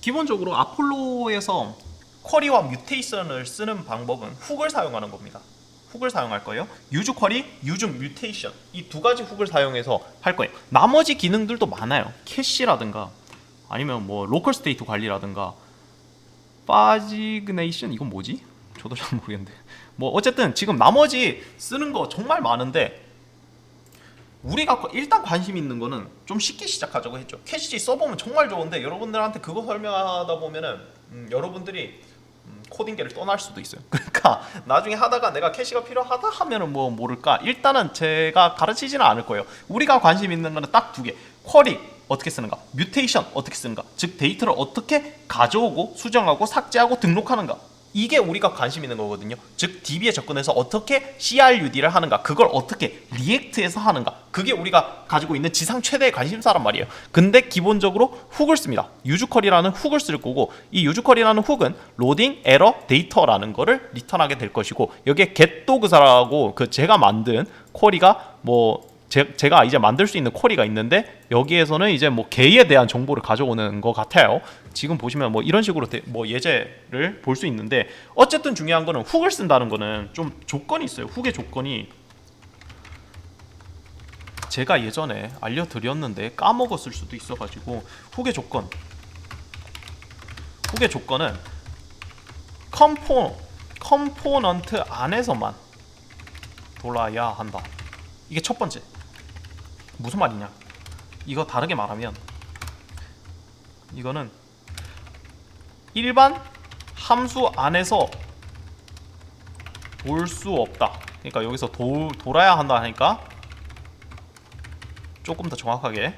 기본적으로 아폴로에서 쿼리와 뮤테이션을 쓰는 방법은 훅을 사용하는 겁니다. 훅을 사용할 거예요. 유즈 쿼리, 유즈 뮤테이션, 이 두 가지 훅을 사용해서 할 거예요. 나머지 기능들도 많아요. 캐시라든가 아니면 뭐 로컬 스테이트 관리라든가 파지그네이션, 이건 뭐지? 저도 잘 모르겠는데 뭐 어쨌든 지금 나머지 쓰는 거 정말 많은데 우리가 일단 관심 있는 거는 좀 쉽게 시작하자고 했죠. 캐시 써보면 정말 좋은데 여러분들한테 그거 설명하다 보면은 여러분들이 코딩계를 떠날 수도 있어요. 그러니까 나중에 하다가 내가 캐시가 필요하다 하면은 뭐 모를까. 일단은 제가 가르치지는 않을 거예요. 우리가 관심 있는 거는 딱 두 개. 쿼리 어떻게 쓰는가, 뮤테이션 어떻게 쓰는가, 즉 데이터를 어떻게 가져오고 수정하고 삭제하고 등록하는가. 이게 우리가 관심 있는 거거든요. 즉 DB에 접근해서 어떻게 CRUD를 하는가, 그걸 어떻게 리액트에서 하는가, 그게 우리가 가지고 있는 지상 최대의 관심사란 말이에요. 근데 기본적으로 훅을 씁니다. 유즈쿼리라는 훅을 쓸 거고, 이 유즈쿼리라는 훅은 로딩, 에러, 데이터라는 거를 리턴하게 될 것이고, 여기에 getDogs라고 그 제가 만든 쿼리가 뭐 제가 이제 만들 수 있는 쿼리가 있는데, 여기에서는 이제 뭐 개에 대한 정보를 가져오는 것 같아요. 지금 보시면 뭐 이런 식으로 뭐 예제를 볼 수 있는데, 어쨌든 중요한 거는 훅을 쓴다는 거는 좀 조건이 있어요. 훅의 조건이 제가 예전에 알려드렸는데 까먹었을 수도 있어가지고, 훅의 조건은 컴포넌트 안에서만 돌아야 한다. 이게 첫 번째. 무슨 말이냐, 이거 다르게 말하면 이거는 일반 함수 안에서 돌 수 없다. 그러니까 여기서 돌아야 한다 하니까 조금 더 정확하게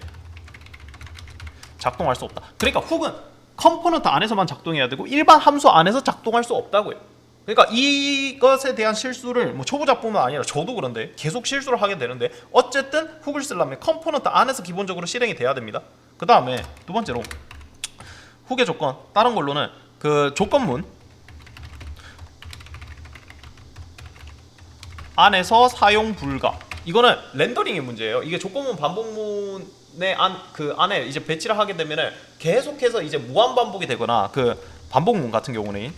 작동할 수 없다. 그러니까 훅은 컴포넌트 안에서만 작동해야 되고 일반 함수 안에서 작동할 수 없다고요. 그러니까 이것에 대한 실수를 뭐 초보자뿐만 아니라 저도 그런데 계속 실수를 하게 되는데, 어쨌든 훅을 쓰려면 컴포넌트 안에서 기본적으로 실행이 돼야 됩니다. 그 다음에 두 번째로 훅의 조건, 다른 걸로는 그 조건문 안에서 사용 불가. 이거는 렌더링의 문제예요. 이게 조건문 반복문의 안에 이제 배치를 하게 되면은 계속해서 이제 무한 반복이 되거나, 그 반복문 같은 경우는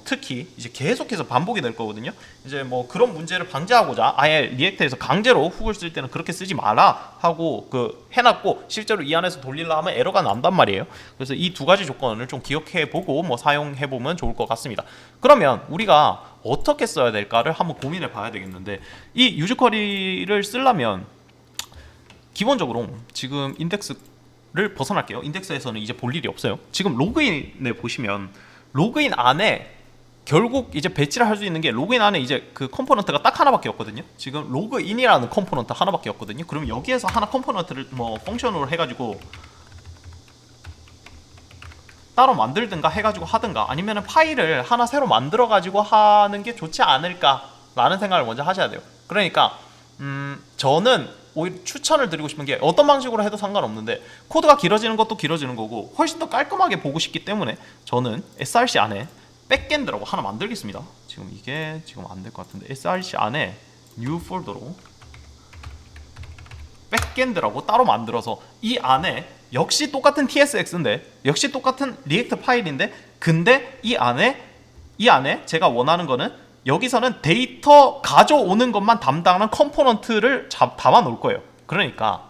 특히 이제 계속해서 반복이 될 거거든요. 이제 뭐 그런 문제를 방지하고자 아예 리액트에서 강제로 훅을 쓸 때는 그렇게 쓰지 마라 하고 그 해놨고, 실제로 이 안에서 돌리려 하면 에러가 난단 말이에요. 그래서 이 두 가지 조건을 좀 기억해보고 뭐 사용해보면 좋을 것 같습니다. 그러면 우리가 어떻게 써야 될까를 한번 고민해 봐야 되겠는데, 이 유즈쿼리를 쓰려면 기본적으로 지금 인덱스를 벗어날게요. 인덱스에서는 이제 볼 일이 없어요. 지금 로그인에 보시면 로그인 안에 결국 이제 배치를 할 수 있는 게, 로그인 안에 이제 그 컴포넌트가 딱 하나밖에 없거든요. 지금 로그인이라는 컴포넌트 하나밖에 없거든요. 그러면 여기에서 하나 컴포넌트를 뭐 펑션으로 해가지고 따로 만들든가 해가지고 하든가, 아니면 파일을 하나 새로 만들어가지고 하는 게 좋지 않을까라는 생각을 먼저 하셔야 돼요. 그러니까 저는 오히려 추천을 드리고 싶은 게, 어떤 방식으로 해도 상관없는데 코드가 길어지는 것도 길어지는 거고 훨씬 더 깔끔하게 보고 싶기 때문에 저는 src 안에 백엔드라고 하나 만들겠습니다. 지금 이게 지금 안 될 것 같은데, src 안에 new 폴더로 백엔드라고 따로 만들어서, 이 안에 역시 똑같은 tsx인데, 역시 똑같은 리액트 파일인데, 근데 이 안에 제가 원하는 거는 여기서는 데이터 가져오는 것만 담당하는 컴포넌트를 담아 놓을 거예요. 그러니까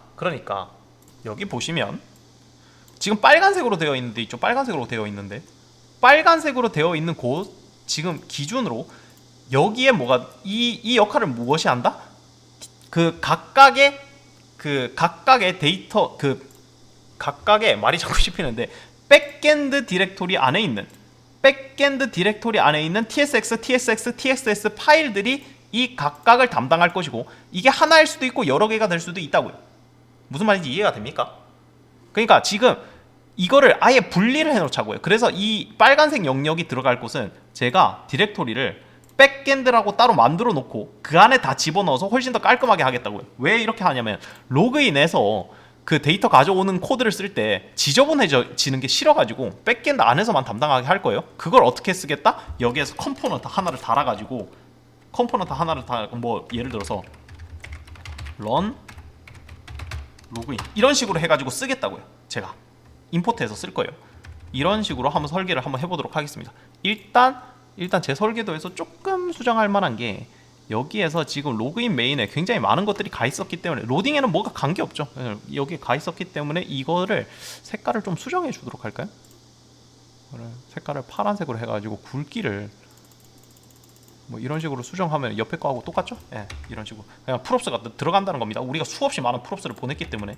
여기 보시면 지금 빨간색으로 되어 있는데 있죠. 빨간색으로 되어 있는 곳 지금 기준으로 여기에 뭐가 이 역할을 무엇이 한다? 그 각각의 데이터, 각각의 말이 자꾸 씹히는데, 백엔드 디렉토리 안에 있는 tsx, txs 파일들이 이 각각을 담당할 것이고, 이게 하나일 수도 있고 여러 개가 될 수도 있다고요. 무슨 말인지 이해가 됩니까? 그러니까 지금 이거를 아예 분리를 해놓자고요. 그래서 이 빨간색 영역이 들어갈 곳은 제가 디렉토리를 백엔드라고 따로 만들어 놓고 그 안에 다 집어넣어서 훨씬 더 깔끔하게 하겠다고요. 왜 이렇게 하냐면, 로그인해서 그 데이터 가져오는 코드를 쓸 때 지저분해지는 게 싫어가지고 백엔드 안에서만 담당하게 할 거예요. 그걸 어떻게 쓰겠다? 여기에서 컴포넌트 하나를 달아가지고, 뭐 예를 들어서 run 로그인 이런 식으로 해가지고 쓰겠다고요. 제가 임포트해서 쓸 거예요. 이런 식으로 한번 설계를 한번 해보도록 하겠습니다. 일단 제 설계도에서 조금 수정할 만한 게 여기에서 지금 로그인 메인에 굉장히 많은 것들이 가 있었기 때문에 로딩에는 뭐가 관계없죠. 여기 가 있었기 때문에 이거를 색깔을 좀 수정해 주도록 할까요? 색깔을 파란색으로 해가지고 굵기를 뭐 이런 식으로 수정하면 옆에 거하고 똑같죠? 예, 이런 식으로 그냥 프롭스가 들어간다는 겁니다. 우리가 수없이 많은 프롭스를 보냈기 때문에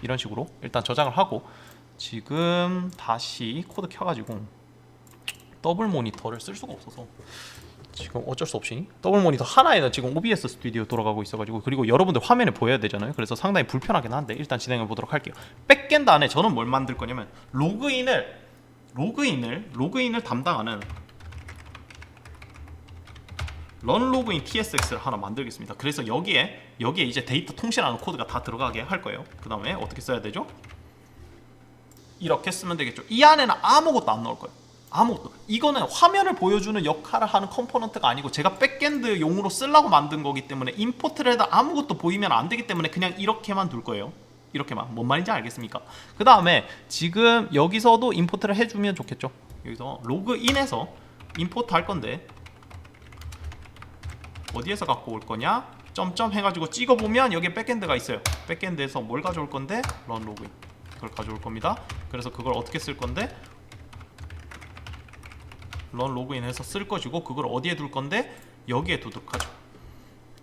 이런 식으로 일단 저장을 하고 지금 다시 코드 켜가지고 더블 모니터를 쓸 수가 없어서 지금 어쩔 수 없이 더블 모니터 하나에는 지금 OBS 스튜디오 돌아가고 있어가지고 그리고 여러분들 화면에 보여야 되잖아요. 그래서 상당히 불편하긴 한데 일단 진행해 보도록 할게요. 백엔드 안에 저는 뭘 만들 거냐면 로그인을 담당하는 런 로그인 TSX를 하나 만들겠습니다. 그래서 여기에 이제 데이터 통신하는 코드가 다 들어가게 할 거예요. 그 다음에 어떻게 써야 되죠? 이렇게 쓰면 되겠죠. 이 안에는 아무것도 안 넣을 거예요. 아무것도. 이거는 화면을 보여주는 역할을 하는 컴포넌트가 아니고 제가 백엔드 용으로 쓰려고 만든 거기 때문에 임포트를 해도 아무것도 보이면 안 되기 때문에 그냥 이렇게만 둘 거예요. 이렇게만. 뭔 말인지 알겠습니까? 그 다음에 지금 여기서도 임포트를 해주면 좋겠죠. 여기서 로그인해서 임포트 할 건데 어디에서 갖고 올 거냐? 점점 해가지고 찍어보면 여기에 백엔드가 있어요. 백엔드에서 뭘 가져올 건데? 런 로그인. 그걸 가져올 겁니다. 그래서 그걸 어떻게 쓸 건데? 런 로그인 해서 쓸 것이고 그걸 어디에 둘 건데? 여기에 두도록 하죠.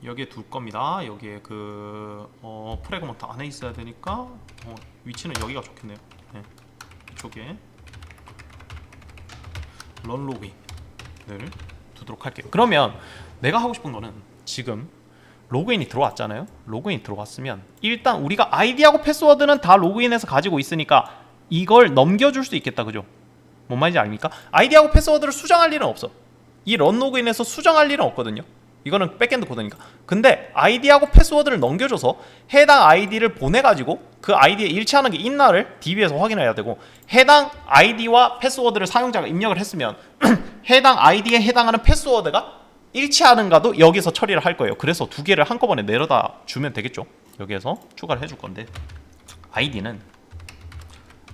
여기에 둘 겁니다. 여기에 프래그먼트 안에 있어야 되니까 위치는 여기가 좋겠네요. 네. 이쪽에 런 로그인을 두도록 할게요. 그러면 내가 하고 싶은 거는 지금 로그인이 들어왔잖아요. 로그인 들어왔으면 일단 우리가 아이디하고 패스워드는 다 로그인해서 가지고 있으니까 이걸 넘겨줄 수 있겠다. 그죠? 뭔 말인지 아닙니까? 아이디하고 패스워드를 수정할 일은 없어. 이 런 로그인에서 수정할 일은 없거든요. 이거는 백엔드 코드니까. 근데 아이디하고 패스워드를 넘겨줘서 해당 아이디를 보내가지고 그 아이디에 일치하는 게 있나를 DB에서 확인해야 되고 해당 아이디와 패스워드를 사용자가 입력을 했으면 해당 아이디에 해당하는 패스워드가 일치하는가도 여기서 처리를 할 거예요. 그래서 두 개를 한꺼번에 내려다 주면 되겠죠. 여기에서 추가를 해줄 건데 아이디는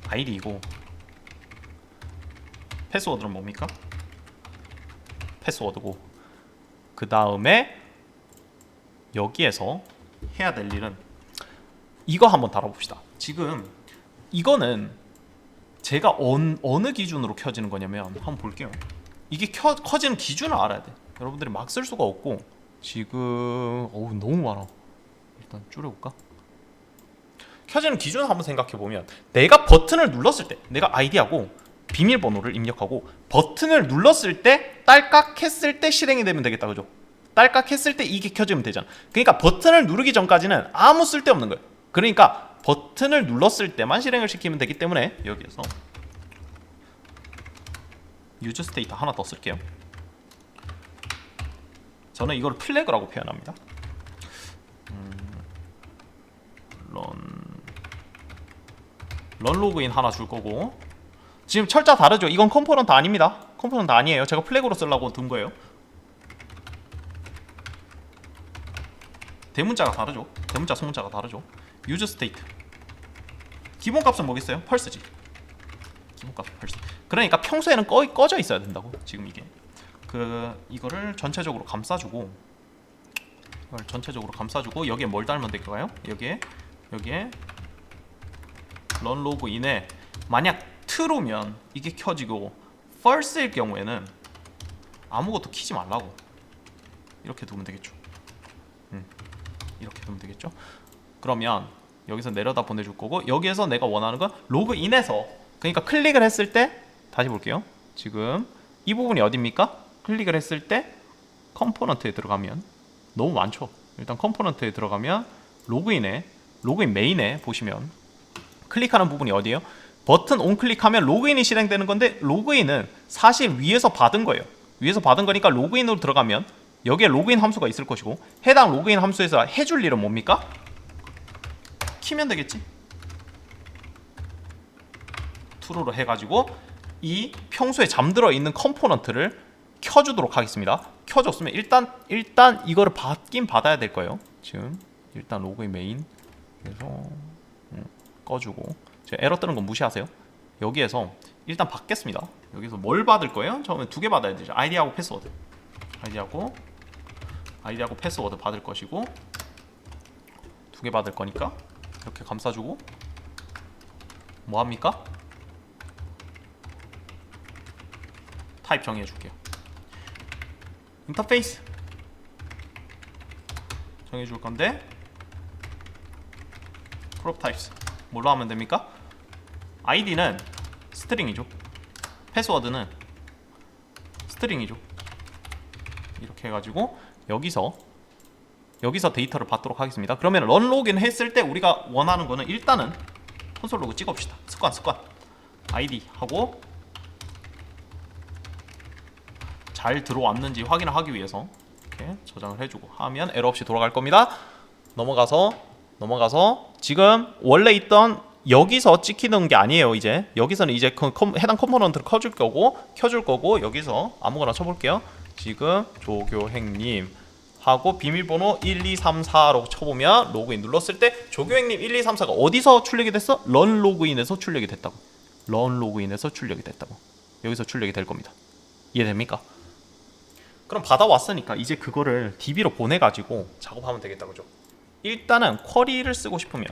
아이디이고 패스워드는 뭡니까? 패스워드고 그 다음에 여기에서 해야 될 일은 이거 한번 다뤄봅시다. 지금 이거는 제가 어느 기준으로 켜지는 거냐면 한번 볼게요. 이게 커지는 기준을 알아야 돼. 여러분들이 막 쓸 수가 없고 지금 너무 많아. 일단 줄여볼까? 켜지는 기준을 한번 생각해보면 내가 버튼을 눌렀을 때 내가 아이디하고 비밀번호를 입력하고 버튼을 눌렀을 때 딸깍 했을 때 실행이 되면 되겠다. 그죠? 딸깍 했을 때 이게 켜지면 되잖아. 그러니까 버튼을 누르기 전까지는 아무 쓸데없는 거예요. 그러니까 버튼을 눌렀을 때만 실행을 시키면 되기 때문에 여기에서 유저 스테이트 하나 더 쓸게요. 저는 이걸 플래그라고 표현합니다. 런 로그인 하나 줄 거고 지금 철자 다르죠? 이건 컴포넌트 아닙니다. 컴포넌트 아니에요. 제가 플래그로 쓰려고 둔 거예요. 대문자가 다르죠? 대문자 소문자가 다르죠? 유저 스테이트 기본값은 뭐겠어요? 펄스지. 기본값 펄스. 그러니까 평소에는 꺼져 있어야 된다고. 지금 이게 이거를 전체적으로 감싸주고 여기에 뭘 달면 될까요? 여기에 런 로그인에 만약 true면 이게 켜지고 false일 경우에는 아무것도 키지 말라고 이렇게 두면 되겠죠. 이렇게 두면 되겠죠. 그러면 여기서 내려다 보내줄 거고 여기에서 내가 원하는 건 로그인해서 그러니까 클릭을 했을 때 다시 볼게요. 지금 이 부분이 어딥니까? 클릭을 했을 때 컴포넌트에 들어가면 너무 많죠. 일단 컴포넌트에 들어가면 로그인 메인에 보시면 클릭하는 부분이 어디예요? 버튼 온 클릭하면 로그인이 실행되는 건데 로그인은 사실 위에서 받은 거예요. 위에서 받은 거니까 로그인으로 들어가면 여기에 로그인 함수가 있을 것이고 해당 로그인 함수에서 해줄 일은 뭡니까? 키면 되겠지. true로 해가지고 이 평소에 잠들어 있는 컴포넌트를 켜주도록 하겠습니다. 켜줬으면 일단 이거를 받긴 받아야 될 거예요. 지금 일단 로그인 메인 그래서 꺼주고 제가 에러 뜨는 건 무시하세요. 여기에서 일단 받겠습니다. 여기서 뭘 받을 거예요? 처음에 두 개 받아야 되죠. 아이디하고 패스워드. 아이디하고 패스워드 받을 것이고, 두 개 받을 거니까 이렇게 감싸주고, 뭐 합니까? 타입 정의해 줄게요. 인터페이스 정해 줄 건데, 프롭 타입스 뭘로 하면 됩니까? 아이디는 스트링이죠. 패스워드는 스트링이죠. 이렇게 해가지고 여기서 데이터를 받도록 하겠습니다. 그러면 런 로그인 했을 때 우리가 원하는 거는 일단은 콘솔 로그 찍읍시다. 습관 아이디 하고 잘 들어왔는지 확인을 하기 위해서 이렇게 저장을 해주고 하면 에러 없이 돌아갈 겁니다. 넘어가서 지금 원래 있던 여기서 찍히는 게 아니에요. 이제 여기서는 이제 해당 컴포넌트를 켜줄 거고 여기서 아무거나 쳐볼게요. 지금 조교행님 하고 비밀번호 1234라고 쳐보면 로그인 눌렀을 때 조교행님 1234가 어디서 출력이 됐어? 런 로그인에서 출력이 됐다고. 여기서 출력이 될 겁니다. 이해됩니까? 그럼 받아왔으니까 이제 그거를 DB로 보내가지고 작업하면 되겠다, 그죠? 일단은 쿼리를 쓰고 싶으면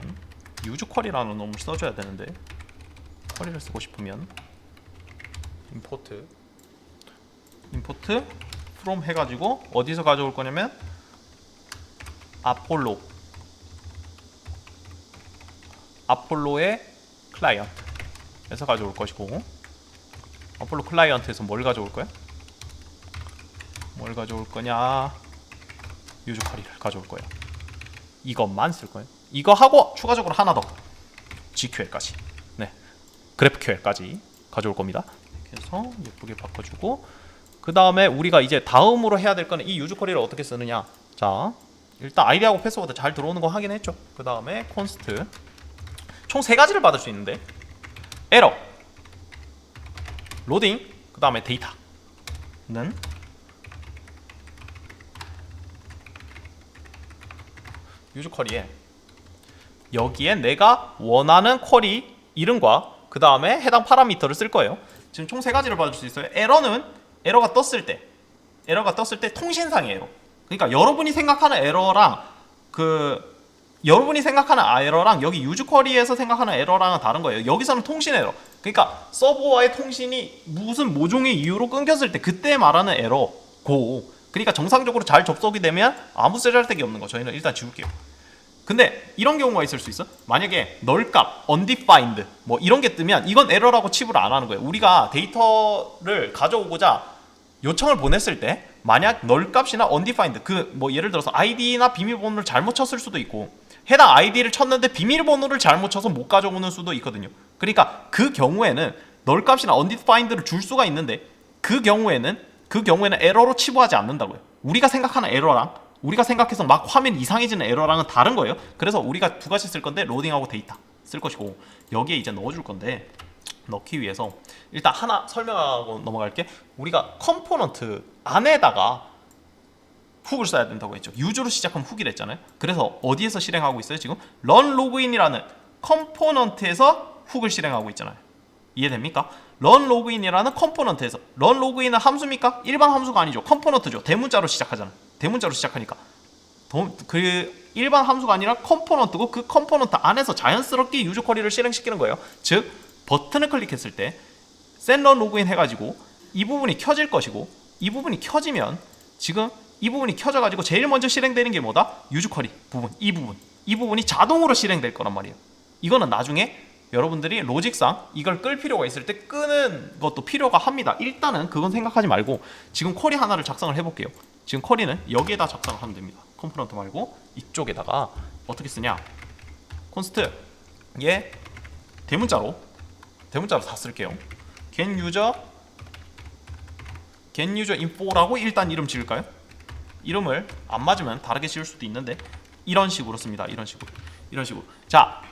유즈 쿼리라는 놈을 써줘야 되는데, 쿼리를 쓰고 싶으면 임포트 from 해가지고 어디서 가져올 거냐면 아폴로의 클라이언트에서 가져올 것이고, 아폴로 클라이언트에서 뭘 가져올 거야? 유즈 쿼리를 가져올 거예요. 이것만 쓸 거예요. 이거 하고 추가적으로 하나 더 GQL까지, 그래프QL까지 가져올 겁니다. 이렇게 해서 예쁘게 바꿔주고, 그 다음에 우리가 이제 다음으로 해야 될 거는 이 유즈 쿼리를 어떻게 쓰느냐. 자, 일단 아이디하고 패스워드 잘 들어오는 거 확인했죠. 그 다음에 콘스트 총 3가지를 받을 수 있는데, 에러, 로딩, 그 다음에 데이터는 유즈 쿼리에 여기에 내가 원하는 쿼리 이름과 그 다음에 해당 파라미터를 쓸 거예요. 지금 총 3가지를 받을 수 있어요. 에러가 떴을 때 통신상의 에러. 그러니까 여러분이 생각하는 에러랑 여기 유즈 쿼리에서 생각하는 에러랑은 다른 거예요. 여기서는 통신 에러. 그러니까 서버와의 통신이 무슨 모종의 이유로 끊겼을 때 그때 말하는 에러고, 그러니까 정상적으로 잘 접속이 되면 아무 쓰잘데기 없는 거 저희는 일단 지울게요. 근데 이런 경우가 있을 수 있어. 만약에 널값, undefined 뭐 이런 게 뜨면 이건 에러라고 치부를 안 하는 거예요. 우리가 데이터를 가져오고자 요청을 보냈을 때 만약 널값이나 undefined 뭐 예를 들어서 아이디나 비밀번호를 잘못 쳤을 수도 있고, 해당 아이디를 쳤는데 비밀번호를 잘못 쳐서 못 가져오는 수도 있거든요. 그러니까 그 경우에는 널값이나 undefined를 줄 수가 있는데, 그 경우에는 에러로 치부하지 않는다고요. 우리가 생각하는 에러랑 우리가 생각해서 막 화면 이상해지는 에러랑은 다른 거예요. 그래서 우리가 2가지 쓸 건데, 로딩하고 데이터 쓸 것이고, 여기에 이제 넣어줄 건데, 넣기 위해서 일단 하나 설명하고 넘어갈게. 우리가 컴포넌트 안에다가 훅을 써야 된다고 했죠. 유저로 시작하면 훅이라 했잖아요. 그래서 어디에서 실행하고 있어요? 지금 run login이라는 컴포넌트에서 훅을 실행하고 있잖아요. 이해됩니까? run login이라는 컴포넌트에서, run login은 함수입니까? 일반 함수가 아니죠. 컴포넌트죠. 대문자로 시작하잖아. 대문자로 시작하니까 그 일반 함수가 아니라 컴포넌트고, 그 컴포넌트 안에서 자연스럽게 유저 쿼리를 실행시키는 거예요. 즉 버튼을 클릭했을 때 set run login 해가지고 이 부분이 켜질 것이고, 이 부분이 켜지면 지금 이 부분이 켜져가지고 제일 먼저 실행되는 게 뭐다? 유저 쿼리 부분, 이 부분이 자동으로 실행될 거란 말이에요. 이거는 나중에 여러분들이 로직상 이걸 끌 필요가 있을 때 끄는 것도 필요가 합니다. 일단은 그건 생각하지 말고 지금 쿼리 하나를 작성을 해볼게요. 지금 쿼리는 여기에다 작성을 하면 됩니다. 컴포넌트 말고 이쪽에다가 어떻게 쓰냐, 콘스트 얘 대문자로 다 쓸게요. get user info라고 일단 이름 지을까요? 이름을 안 맞으면 다르게 지을 수도 있는데 이런 식으로 씁니다. 이런 식으로. 자,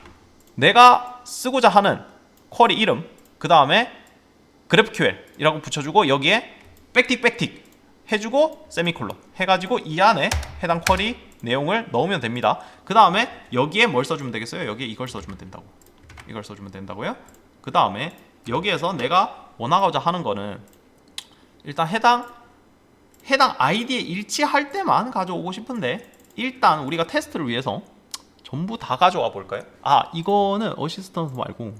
내가 쓰고자 하는 쿼리 이름, 그 다음에 GraphQL이라고 붙여주고 여기에 백틱 해주고 세미콜론 해가지고 이 안에 해당 쿼리 내용을 넣으면 됩니다. 그 다음에 여기에 뭘 써주면 되겠어요? 여기에 이걸 써주면 된다고요. 그 다음에 여기에서 내가 원하고자 하는 거는 일단 해당 아이디에 일치할 때만 가져오고 싶은데, 일단 우리가 테스트를 위해서 전부 다 가져와 볼까요? 아, 이거는 어시스턴트 말고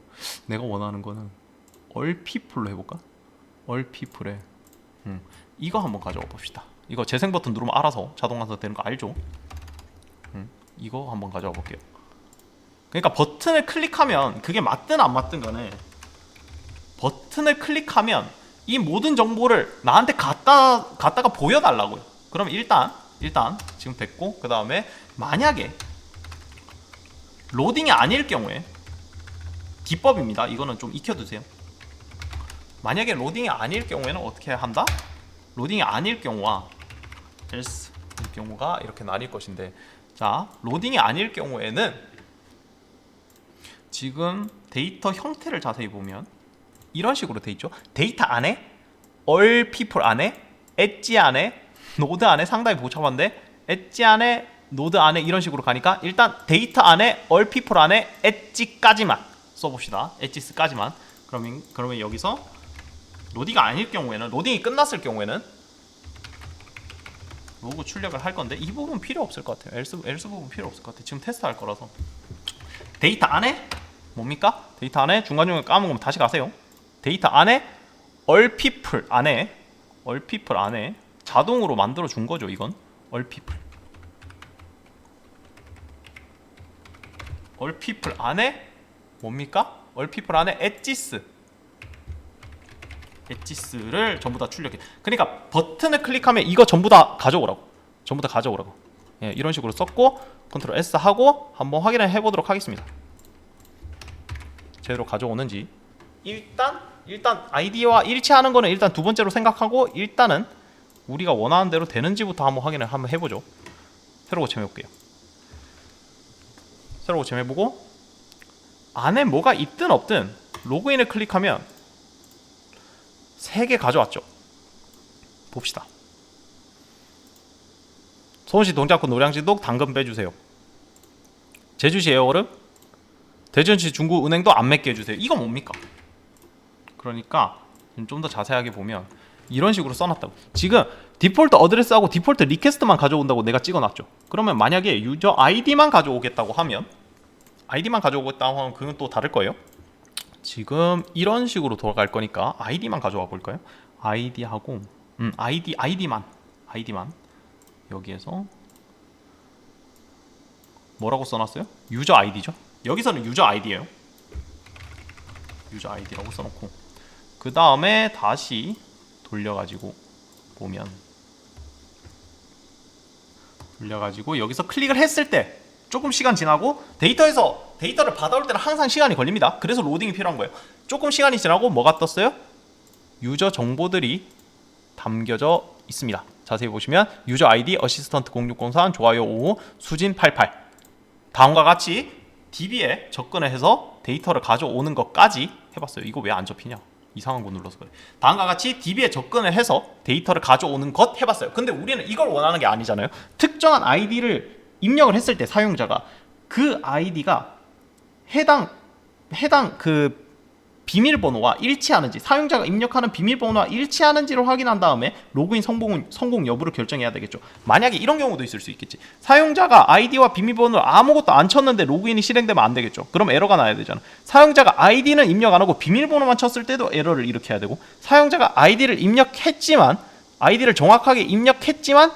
내가 원하는 거는 얼피플로 해볼까? 얼피플에 이거 한번 가져와 봅시다. 이거 재생 버튼 누르면 알아서 자동 완성되는 거 알죠? 이거 한번 가져와 볼게요. 그러니까 버튼을 클릭하면 그게 맞든 안 맞든 간에 버튼을 클릭하면 이 모든 정보를 나한테 갖다가 보여달라고요. 그럼 일단 지금 됐고, 그 다음에 만약에 로딩이 아닐 경우에 기법입니다. 이거는 좀 익혀두세요. 만약에 로딩이 아닐 경우에는 어떻게 한다? 로딩이 아닐 경우와 else 이 경우가 이렇게 나뉠 것인데, 자, 로딩이 아닐 경우에는 지금 데이터 형태를 자세히 보면 이런 식으로 돼 있죠. 데이터 안에 all people 안에 엣지 안에 노드 안에 상당히 복잡한데, 엣지 안에 노드 안에 이런 식으로 가니까 일단 데이터 안에 all people 안에 엣지까지만 써봅시다. 엣지스까지만. 그러면 여기서 로딩이 아닐 경우에는, 로딩이 끝났을 경우에는 로그 출력을 할 건데, 이 부분 필요 없을 것 같아요. else 부분 필요 없을 것 같아요. 지금 테스트 할 거라서. 데이터 안에 뭡니까? 데이터 안에 중간중간 까먹으면 다시 가세요. 데이터 안에 all people 안에 자동으로 만들어 준 거죠. 이건 all people 안에 뭡니까? all people 안에 엣지스를 전부 다 출력해. 그러니까 버튼을 클릭하면 이거 전부 다 가져오라고. 예, 이런 식으로 썼고 컨트롤 S 하고 한번 확인을 해보도록 하겠습니다. 제대로 가져오는지. 일단 아이디와 일치하는 거는 일단 두 번째로 생각하고, 일단은 우리가 원하는 대로 되는지부터 한번 확인을 해보죠. 새로 고침해볼게요. 새로 고침해보고 안에 뭐가 있든 없든 로그인을 클릭하면 3개 가져왔죠. 봅시다. 서울시 동작구 노량진동 당근 빼주세요. 제주시 에어얼음, 대전시 중구은행도 안 맺게 해주세요. 이거 뭡니까? 그러니까 좀 더 자세하게 보면 이런 식으로 써놨다고. 지금 디폴트 어드레스하고 디폴트 리퀘스트만 가져온다고 내가 찍어놨죠. 그러면 만약에 유저 아이디만 가져오겠다고 하면 그건 또 다를 거예요. 지금 이런 식으로 돌아갈 거니까 아이디만 가져와 볼까요? 아이디하고 아이디만 여기에서 뭐라고 써놨어요? 유저 아이디죠. 여기서는 유저 아이디예요. 유저 아이디라고 써놓고, 그 다음에 다시 돌려가지고 보면, 여기서 클릭을 했을 때 조금 시간 지나고, 데이터를 받아올 때는 항상 시간이 걸립니다. 그래서 로딩이 필요한 거예요. 조금 시간이 지나고 뭐가 떴어요? 유저 정보들이 담겨져 있습니다. 자세히 보시면 유저 아이디 어시스턴트 0603 좋아요 55 수진 88, 다음과 같이 DB에 접근을 해서 데이터를 가져오는 것까지 해봤어요. 이거 왜 안 접히냐? 이상한 거 눌러서 그래. 다음과 같이 DB에 접근을 해서 데이터를 가져오는 것 해봤어요. 근데 우리는 이걸 원하는 게 아니잖아요. 특정한 아이디를 입력을 했을 때 사용자가 그 아이디가 해당 그 비밀번호와 일치하는지, 사용자가 입력하는 비밀번호와 일치하는지를 확인한 다음에 로그인 성공 여부를 결정해야 되겠죠. 만약에 이런 경우도 있을 수 있겠지. 사용자가 아이디와 비밀번호를 아무것도 안 쳤는데 로그인이 실행되면 안 되겠죠. 그럼 에러가 나야 되잖아. 사용자가 아이디는 입력 안 하고 비밀번호만 쳤을 때도 에러를 일으켜야 되고, 사용자가 아이디를 정확하게 입력했지만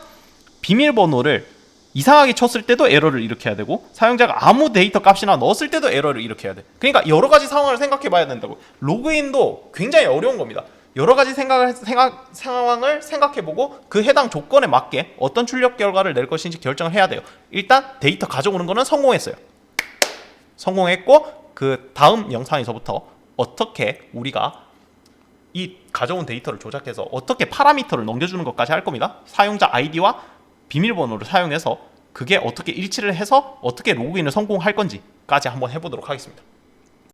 비밀번호를 이상하게 쳤을 때도 에러를 일으켜야 되고, 사용자가 아무 데이터 값이나 넣었을 때도 에러를 일으켜야 돼. 그러니까 여러 가지 상황을 생각해 봐야 된다고. 로그인도 굉장히 어려운 겁니다. 여러 가지 상황을 생각해 보고 그 해당 조건에 맞게 어떤 출력 결과를 낼 것인지 결정을 해야 돼요. 일단 데이터 가져오는 거는 성공했어요. 성공했고, 그 다음 영상에서부터 어떻게 우리가 이 가져온 데이터를 조작해서 어떻게 파라미터를 넘겨주는 것까지 할 겁니다. 사용자 아이디와 비밀번호를 사용해서 그게 어떻게 일치를 해서 어떻게 로그인을 성공할 건지까지 한번 해보도록 하겠습니다.